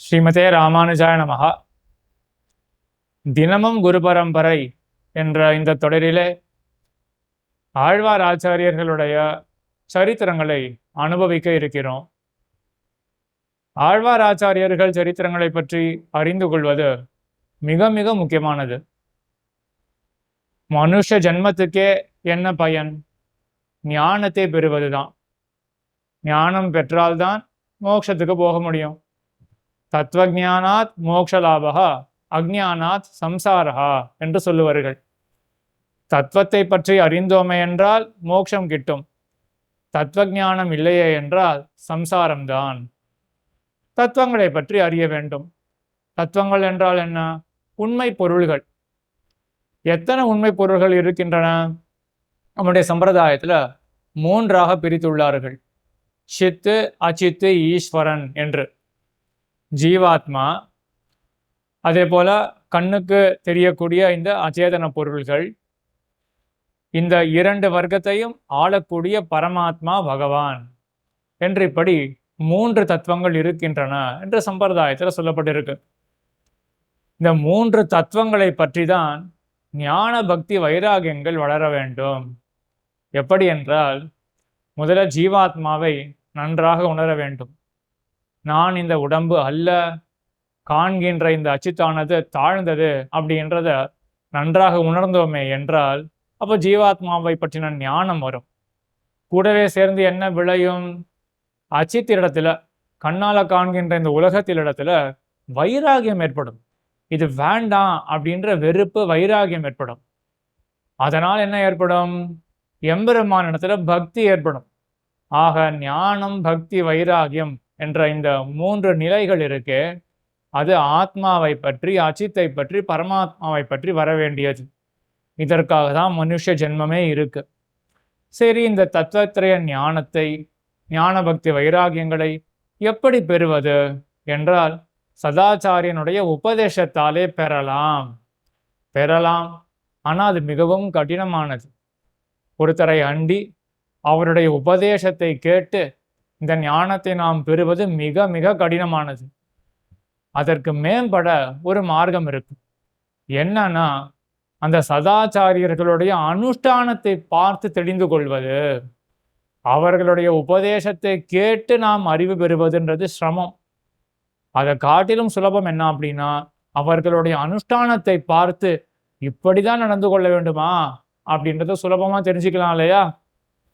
ஸ்ரீமதே ராமானுஜாய நமஹா. தினமும் குரு பரம்பரை என்ற இந்த தொடரிலே ஆழ்வார் ஆச்சாரியர்களுடைய சரித்திரங்களை அனுபவிக்க இருக்கிறோம். ஆழ்வார் ஆச்சாரியர்கள் சரித்திரங்களை பற்றி அறிந்து கொள்வது மிக மிக முக்கியமானது. மனுஷ ஜன்மத்துக்கே என்ன பயன்? ஞானத்தை பெறுவதுதான். ஞானம் பெற்றால்தான் மோட்சத்துக்கு போக முடியும். தத்துவஞானாத் மோக்ஷலாபகா அஜ்ஞானாத் சம்சாரஹா என்று சொல்லுவார்கள். தத்துவத்தை பற்றி அறிந்தோமே என்றால் மோட்சம் கிட்டும். தத்துவஞானம் இல்லையே என்றால் சம்சாரம்தான். தத்துவங்களை பற்றி அறிய வேண்டும். தத்துவங்கள் என்றால் என்ன? உண்மை பொருள்கள். எத்தனை உண்மை பொருள்கள் இருக்கின்றன? நம்முடைய சம்பிரதாயத்தில் மூன்றாக பிரித்துள்ளார்கள். சித்து, அச்சித்து, ஈஸ்வரன் என்று. ஜீவாத்மா, அதே போல கண்ணுக்கு தெரியக்கூடிய இந்த அச்சேதன பொருள்கள், இந்த இரண்டு வர்க்கத்தையும் ஆளக்கூடிய பரமாத்மா பகவான் என்று இப்படி மூன்று தத்துவங்கள் இருக்கின்றன என்று சம்பிரதாயத்தில் சொல்லப்பட்டிருக்கு. இந்த மூன்று தத்துவங்களை பற்றி தான் ஞான பக்தி வைராகியங்கள் வளர வேண்டும். எப்படி என்றால், முதல்ல ஜீவாத்மாவை நன்றாக உணர வேண்டும். நான் இந்த உடம்பு அல்ல, காண்கின்ற இந்த அச்சித்தானது தாழ்ந்தது அப்படின்றத நன்றாக உணர்ந்தோமே என்றால் அப்போ ஜீவாத்மாவை பற்றின ஞானம் வரும். கூடவே சேர்ந்து என்ன விளையும்? அச்சித்திடத்துல, கண்ணால காண்கின்ற இந்த உலகத்திலிடத்துல வைராகியம் ஏற்படும். இது வேண்டாம் அப்படின்ற வெறுப்பு, வைராகியம் ஏற்படும். அதனால் என்ன ஏற்படும்? எம்பெருமான் இடத்துல பக்தி ஏற்படும். ஆக ஞானம், பக்தி, வைராகியம் என்ற இந்த மூன்று நிலைகள் இருக்கு. அது ஆத்மாவை பற்றி, அச்சித்தை பற்றி, பரமாத்மாவை பற்றி வர வேண்டியது. இதற்காக தான் மனுஷ ஜென்மமே இருக்கு. சரி, இந்த தத்துவத்திரய ஞானத்தை, ஞான பக்தி வைராகியங்களை எப்படி பெறுவது என்றால், சதாச்சாரியனுடைய உபதேசத்தாலே பெறலாம். ஆனால் அது மிகவும் கடினமானது. ஒருத்தரை அண்டி அவருடைய உபதேசத்தை கேட்டு இந்த ஞானத்தை நாம் பெறுவது மிக மிக கடினமானது. அதற்கு மேம்பட ஒரு மார்க்கம் இருக்கு. என்னன்னா, அந்த சதாச்சாரியர்களுடைய அனுஷ்டானத்தை பார்த்து தெரிந்து கொள்வது. அவர்களுடைய உபதேசத்தை கேட்டு நாம் அறிவு பெறுவதுன்றது சிரமம். அதை காட்டிலும் சுலபம் என்ன அப்படின்னா, அவர்களுடைய அனுஷ்டானத்தை பார்த்து இப்படிதான் நடந்து கொள்ள வேண்டுமா அப்படின்றத சுலபமா தெரிஞ்சுக்கலாம் இல்லையா?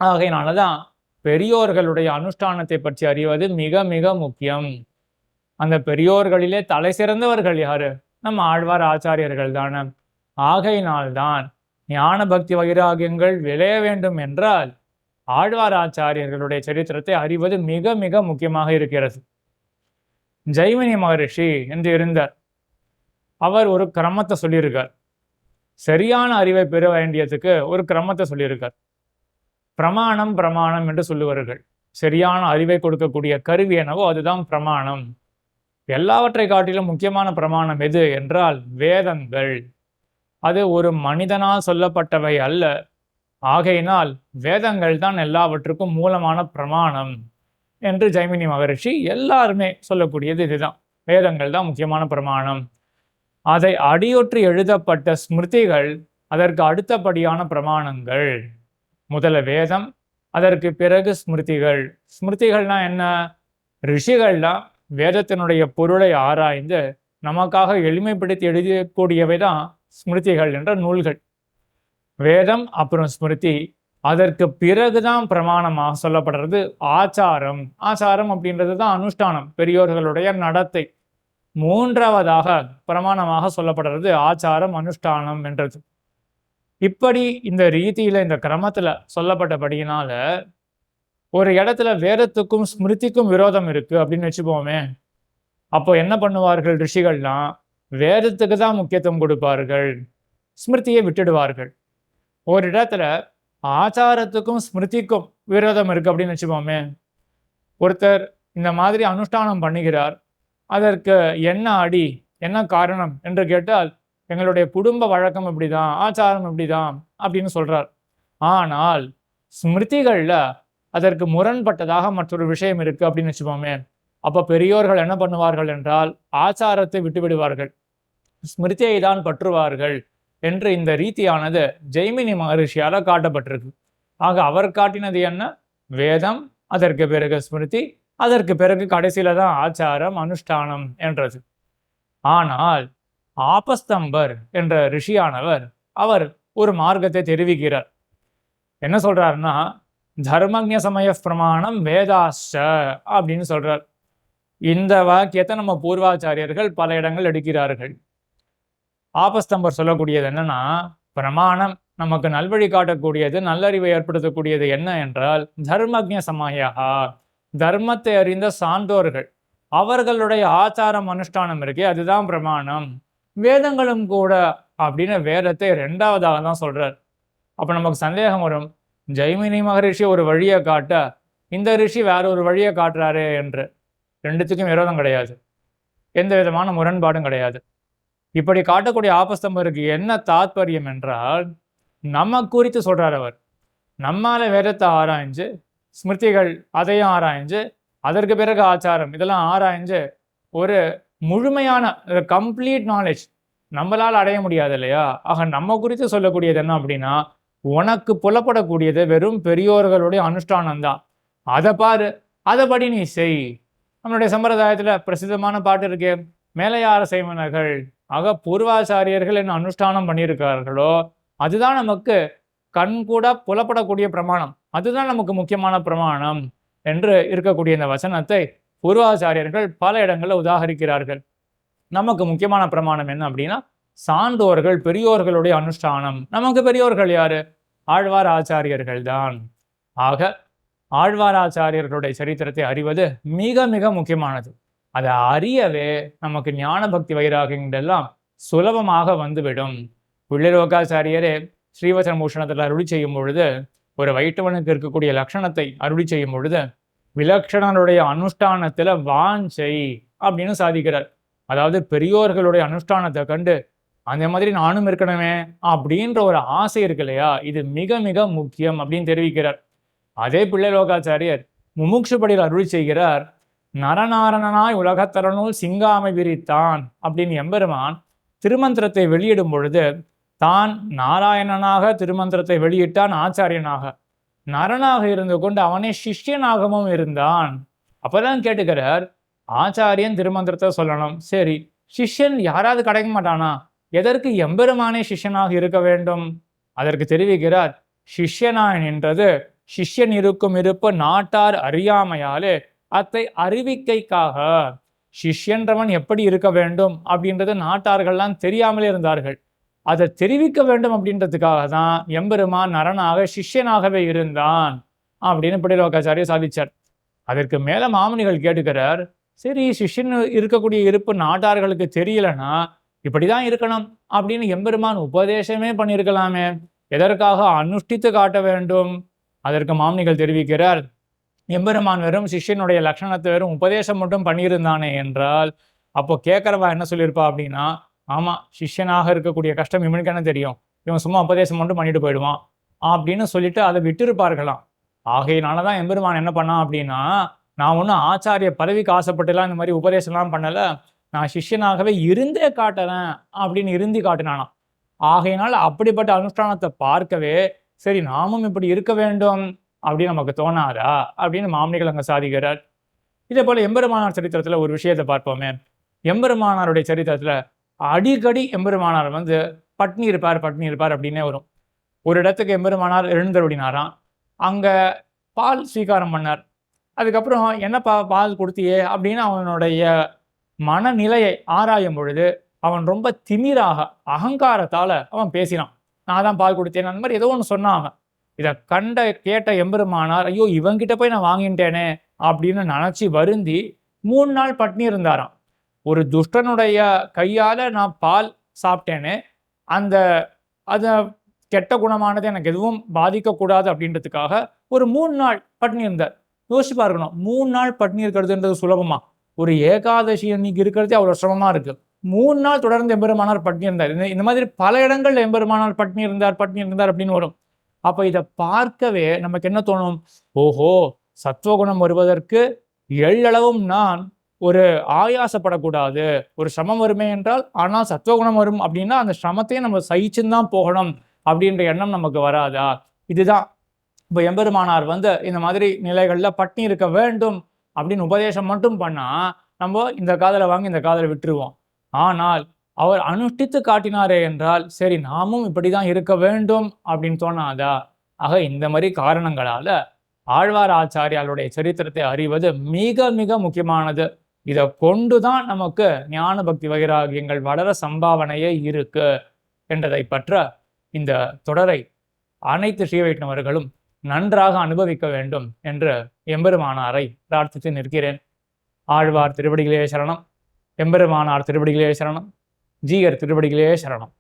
ஆகையினாலதான் பெரியோர்களுடைய அனுஷ்டானத்தை பற்றி அறிவது மிக மிக முக்கியம். அந்த பெரியோர்களிலே தலை சிறந்தவர்கள் யாரு? நம்ம ஆழ்வார் ஆச்சாரியர்கள் தானே. ஆகையினால்தான் ஞான பக்தி வைராகியங்கள் விளைய வேண்டும் என்றால் ஆழ்வார் ஆச்சாரியர்களுடைய சரித்திரத்தை அறிவது மிக மிக முக்கியமாக இருக்கிறது. ஜெய்மினி மகரிஷி என்று இருந்தார். அவர் ஒரு கிரமத்தை சொல்லியிருக்கார். சரியான அறிவை பெற வேண்டியதுக்கு ஒரு கிரமத்தை சொல்லியிருக்கார். பிரமாணம் என்று சொல்லுவார்கள். சரியான அறிவை கொடுக்கக்கூடிய கருவி என்னவோ அதுதான் பிரமாணம். எல்லாவற்றை காட்டிலும் முக்கியமான பிரமாணம் எது என்றால் வேதங்கள். அது ஒரு மனிதனால் சொல்லப்பட்டவை அல்ல. ஆகையினால் வேதங்கள் தான் எல்லாவற்றுக்கும் மூலமான பிரமாணம் என்று ஜெய்மினி மகரிஷி எல்லாருமே சொல்லக்கூடியது இதுதான். வேதங்கள் தான் முக்கியமான பிரமாணம். அதை அடியொற்றி எழுதப்பட்ட ஸ்மிருதிகள் அதற்கு அடுத்தபடியான பிரமாணங்கள். முதல்ல வேதம், அதற்கு பிறகு ஸ்மிருதிகள். ஸ்மிருதிகள்னா என்ன? ரிஷிகள்லாம் வேதத்தினுடைய பொருளை ஆராய்ந்து நமக்காக எளிமைப்படுத்தி எழுதக்கூடியவை தான் ஸ்மிருதிகள் என்ற நூல்கள். வேதம் அப்புறம் ஸ்மிருதி, அதற்கு பிறகுதான் பிரமாணமாக சொல்லப்படுறது ஆச்சாரம். ஆச்சாரம் அப்படின்றது தான் அனுஷ்டானம், பெரியோர்களுடைய நடத்தை. மூன்றாவதாக பிரமாணமாக சொல்லப்படுறது ஆச்சாரம், அனுஷ்டானம் என்றது. இப்படி இந்த ரீதியில, இந்த கிரமத்துல சொல்லப்பட்டபடியினால ஒரு இடத்துல வேதத்துக்கும் ஸ்மிருதிக்கும் விரோதம் இருக்கு அப்படின்னு வச்சுப்போமே. அப்போ என்ன பண்ணுவார்கள் ரிஷிகள்லாம்? வேதத்துக்கு தான் முக்கியத்துவம் கொடுப்பார்கள், ஸ்மிருதியை விட்டுடுவார்கள். ஒரு இடத்துல ஆச்சாரத்துக்கும் ஸ்மிருதிக்கும் விரோதம் இருக்கு அப்படின்னு வச்சுப்போமே. ஒருத்தர் இந்த மாதிரி அனுஷ்டானம் பண்ணுகிறார், அதற்கு என்ன அடி, என்ன காரணம் என்று கேட்டால், எங்களுடைய குடும்ப வழக்கம் இப்படிதான், ஆச்சாரம் இப்படிதான் அப்படின்னு சொல்றார். ஆனால் ஸ்மிருதிகள்ல அதற்கு முரண்பட்டதாக மற்றொரு விஷயம் இருக்கு அப்படின்னு வச்சுப்போமே. அப்ப பெரியோர்கள் என்ன பண்ணுவார்கள் என்றால் ஆச்சாரத்தை விட்டுவிடுவார்கள், ஸ்மிருதியை தான் பற்றுவார்கள் என்று இந்த ரீதியானது ஜெய்மினி மகரிஷியால காட்டப்பட்டிருக்கு. ஆக அவர் காட்டினது என்ன? வேதம், அதற்கு பிறகு ஸ்மிருதி, அதற்கு பிறகு கடைசியில தான் ஆச்சாரம் அனுஷ்டானம் என்றது. ஆனால் ஆபஸ்தம்பர் என்ற ரிஷியானவர் அவர் ஒரு மார்க்கத்தை தெரிவிக்கிறார். என்ன சொல்றாருன்னா, தர்மஜ சமய பிரமாணம் வேதாஸ்ச அப்படின்னு சொல்றார். இந்த வாக்கியத்தை நம்ம பூர்வாச்சாரியர்கள் பல இடங்கள் எடுக்கிறார்கள். ஆபஸ்தம்பர் சொல்லக்கூடியது என்னன்னா, பிரமாணம் நமக்கு நல்வழி காட்டக்கூடியது, நல்லறிவை ஏற்படுத்தக்கூடியது என்ன என்றால் தர்மஜ சமயா, தர்மத்தை அறிந்த சான்றோர்கள் அவர்களுடைய ஆச்சாரம் அனுஷ்டானம் இருக்கே அதுதான் பிரமாணம். வேதங்களும் கூட அப்படின்னு வேதத்தை ரெண்டாவதாக தான் சொல்றார். அப்ப நமக்கு சந்தேகம் வரும், ஜெய்மினி மகரிஷி ஒரு வழியை காட்ட இந்த ரிஷி வேற ஒரு வழியை காட்டுறாரு என்று. ரெண்டுத்துக்கும் விரோதம் கிடையாது, எந்த விதமான முரண்பாடும் கிடையாது. இப்படி காட்டக்கூடிய ஆபஸ்தம்பருக்கு என்ன தாத்பரியம் என்றால், நம்ம குறித்து சொல்றார் அவர். நம்மால வேதத்தை ஆராய்ஞ்சு, ஸ்மிருதிகள் அதையும் ஆராய்ஞ்சு, அதற்கு பிறகு ஆச்சாரம் இதெல்லாம் ஆராய்ஞ்சு ஒரு முழுமையான கம்ப்ளீட் நாலேஜ் நம்மளால் அடைய முடியாது இல்லையா? ஆக நம்ம குறித்து சொல்லக்கூடியது என்ன அப்படின்னா, உனக்கு புலப்படக்கூடியது வெறும் பெரியோர்களுடைய அனுஷ்டானம் தான். அதை பாரு, அதைப்படி நீ செய். நம்மளுடைய சம்பிரதாயத்துல பிரசித்தமான பாட்டு இருக்கே, மேலையார செய்வனர்கள். ஆக பூர்வாச்சாரியர்கள் என்ன அனுஷ்டானம் பண்ணியிருக்கார்களோ அதுதான் நமக்கு கண் கூட புலப்படக்கூடிய பிரமாணம், அதுதான் நமக்கு முக்கியமான பிரமாணம் என்று இருக்கக்கூடிய இந்த வசனத்தை பூர்வாச்சாரியர்கள் பல இடங்களில் உதாகரிக்கிறார்கள். நமக்கு முக்கியமான பிரமாணம் என்ன அப்படின்னா, சான்றோர்கள் பெரியோர்களுடைய அனுஷ்டானம். நமக்கு பெரியோர்கள் யாரு? ஆழ்வார் ஆச்சாரியர்கள் தான். ஆக ஆழ்வார் ஆச்சாரியர்களுடைய சரித்திரத்தை அறிவது மிக மிக முக்கியமானது. அதை அறியவே நமக்கு ஞான பக்தி வைராகியங்கள் எல்லாம் சுலபமாக வந்துவிடும். பிள்ளைலோகாச்சாரியரே ஸ்ரீவச்சன பூஷணத்தில் அருளி செய்யும் பொழுது, ஒரு வைட்டவனுக்கு இருக்கக்கூடிய லட்சணத்தை அருளி செய்யும் பொழுது, விலக்ஷணனுடைய அனுஷ்டானத்துல வாஞ்சை அப்படின்னு சாதிக்கிறார். அதாவது பெரியோர்களுடைய அனுஷ்டானத்தை கண்டு அந்த மாதிரி நானும் இருக்கணுமே அப்படின்ற ஒரு ஆசை இருக்கு இல்லையா, இது மிக மிக முக்கியம் அப்படின்னு தெரிவிக்கிறார். அதே பிள்ளைலோகாச்சாரியர் முமுட்சுபடியில் அருளி செய்கிறார், நரநாரணனாய் உலகத்தரனுள் சிங்காமை விரித்தான் அப்படின்னு எம்பெருமான் திருமந்திரத்தை வெளியிடும் பொழுது, தான் நாராயணனாக திருமந்திரத்தை வெளியிட்டான், ஆச்சாரியனாக நரனாக இருந்து கொண்டு அவனே சிஷ்யனாகவும் இருந்தான். அப்பதான் கேட்டுக்கிறார், ஆச்சாரியன் திருமந்திரத்தை சொல்லணும், சரி சிஷ்யன் யாராவது கிடைக்க மாட்டானா, எதற்கு எம்பெருமானே சிஷ்யனாக இருக்க வேண்டும்? அதற்கு தெரிவிக்கிறார், சிஷ்யனாய் நின்றது சிஷ்யன் இருக்கும் இருப்பு நாட்டார் அறியாமையாலே அத்தை அறிவிக்கைக்காக. சிஷ்யன்றவன் எப்படி இருக்க வேண்டும் அப்படின்றது நாட்டார்கள்லாம் தெரியாமலே இருந்தார்கள். அதை தெரிவிக்க வேண்டும் அப்படின்றதுக்காக தான் எம்பெருமான் நரனாக சிஷ்யனாகவே இருந்தான் அப்படின்னு பிள்ளைலோகாச்சாரியர் சாதிச்சார். அதற்கு மேல மாமுனிகள் கேட்டுக்கிறார், சரி சிஷ்யன் இருக்கக்கூடிய இருப்பு நாட்டார்களுக்கு தெரியலன்னா இப்படிதான் இருக்கணும் அப்படின்னு எம்பெருமான் உபதேசமே பண்ணியிருக்கலாமே, எதற்காக அனுஷ்டித்து காட்ட வேண்டும்? அதற்கு மாமுனிகள் தெரிவிக்கிறார், எம்பெருமான் வெறும் சிஷ்யனுடைய லட்சணத்தை வெறும் உபதேசம் மட்டும் பண்ணியிருந்தானே என்றால், அப்போ கேட்கறவா என்ன சொல்லியிருப்பா அப்படின்னா, ஆமா சிஷ்யனாக இருக்கக்கூடிய கஷ்டம் இவனுக்கு என்ன தெரியும், இவன் சும்மா உபதேசம் மட்டும் பண்ணிட்டு போயிடுவான் அப்படின்னு சொல்லிட்டு அதை விட்டிருப்பார்களாம். ஆகையினாலதான் எம்பெருமான் என்ன பண்ணான் அப்படின்னா, நான் ஒன்றும் ஆச்சாரிய பதவிக்கு ஆசைப்பட்டுலாம் இந்த மாதிரி உபதேசம்லாம் பண்ணல, நான் சிஷ்யனாகவே இருந்தே காட்டுறேன் அப்படின்னு இருந்தி காட்டினானாம். ஆகையினால் அப்படிப்பட்ட அனுஷ்டானத்தை பார்க்கவே சரி நாமும் இப்படி இருக்க வேண்டும் அப்படின்னு நமக்கு தோணாதா அப்படின்னு மாமுனிகள் அங்க சாதிக்கிறார். இதே போல எம்பெருமானார் சரித்திரத்துல ஒரு விஷயத்தை பார்ப்போமே. எம்பெருமானாருடைய சரித்திரத்துல அடிக்கடி எம்பெருமானார் பட்னி இருப்பார் அப்படின்னே வரும். ஒரு இடத்துக்கு எம்பெருமானார் எழுந்தருளினாராம், அங்க பால் ஸ்வீகாரம் பண்ணார். அதுக்கப்புறம் என்னப்பா பால் கொடுத்தியே அப்படின்னு அவனுடைய மனநிலையை ஆராயும் பொழுது அவன் ரொம்ப திமிராக அகங்காரத்தால அவன் பேசினான். நான் தான் பால் கொடுத்தேன் அந்த மாதிரி ஏதோ ஒன்று சொன்னாங்க. இதை கேட்ட எம்பெருமானார், ஐயோ இவங்கிட்ட போய் நான் வாங்கிட்டேனே அப்படின்னு நினைச்சு வருந்தி 3 நாள் பட்னி இருந்தாராம். ஒரு துஷ்டனுடைய கையால நான் பால் சாப்பிட்டேனே, அந்த கெட்ட குணமானது எனக்கு எதுவும் பாதிக்கக்கூடாது அப்படின்றதுக்காக ஒரு 3 நாள் பட்னி இருந்தார். யோசிச்சு பார்க்கணும், 3 நாள் பட்னி இருக்கிறதுன்றது சுலபமா? ஒரு ஏகாதசி அன்னைக்கு இருக்கிறதே அவ்வளவு சிரமமா இருக்கு. 3 நாள் தொடர்ந்து எம்பெருமானார் பட்னி இருந்தார். இந்த மாதிரி பல இடங்கள்ல எம்பெருமானார் பட்னி இருந்தார் அப்படின்னு வரும். அப்ப இதை பார்க்கவே நமக்கு என்ன தோணும், ஓஹோ சத்துவகுணம் வருவதற்கு எள்ளளவும் நான் ஒரு ஆயாசப்படக்கூடாது. ஒரு சிரமம் வருமே என்றால், ஆனால் சத்துவகுணம் வரும் அப்படின்னா, அந்த சிரமத்தையும் நம்ம சகிச்சுன்னு தான் போகணும் அப்படின்ற எண்ணம் நமக்கு வராதா? இதுதான் இப்ப எம்பெருமானார் வந்து இந்த மாதிரி நிலைகள்ல பட்னி இருக்க வேண்டும் அப்படின்னு உபதேசம் மட்டும் பண்ணா, நம்ம இந்த காதுல வாங்கி இந்த காதுல விட்டுருவோம். ஆனால் அவர் அனுஷ்டித்து காட்டினாரே என்றால், சரி நாமும் இப்படிதான் இருக்க வேண்டும் அப்படின்னு தோணாதா? ஆக இந்த மாதிரி காரணங்களால ஆழ்வார் ஆச்சாரியாருடைய சரித்திரத்தை அறிவது மிக மிக முக்கியமானது. இத கொண்டு தான் நமக்கு ஞான பக்தி வைராகியங்கள் வளர சம்பாவனையே இருக்கு என்றதை பற்ற இந்த தொடரை அனைத்து ஸ்ரீ வைஷ்ணவர்களும் நன்றாக அனுபவிக்க வேண்டும் என்று எம்பெருமானாரை பிரார்த்தித்து நிற்கிறேன். ஆழ்வார் திருவடிகளே சரணம், எம்பெருமானார் திருவடிகளே சரணம், ஜீயர் திருவடிகளே சரணம்.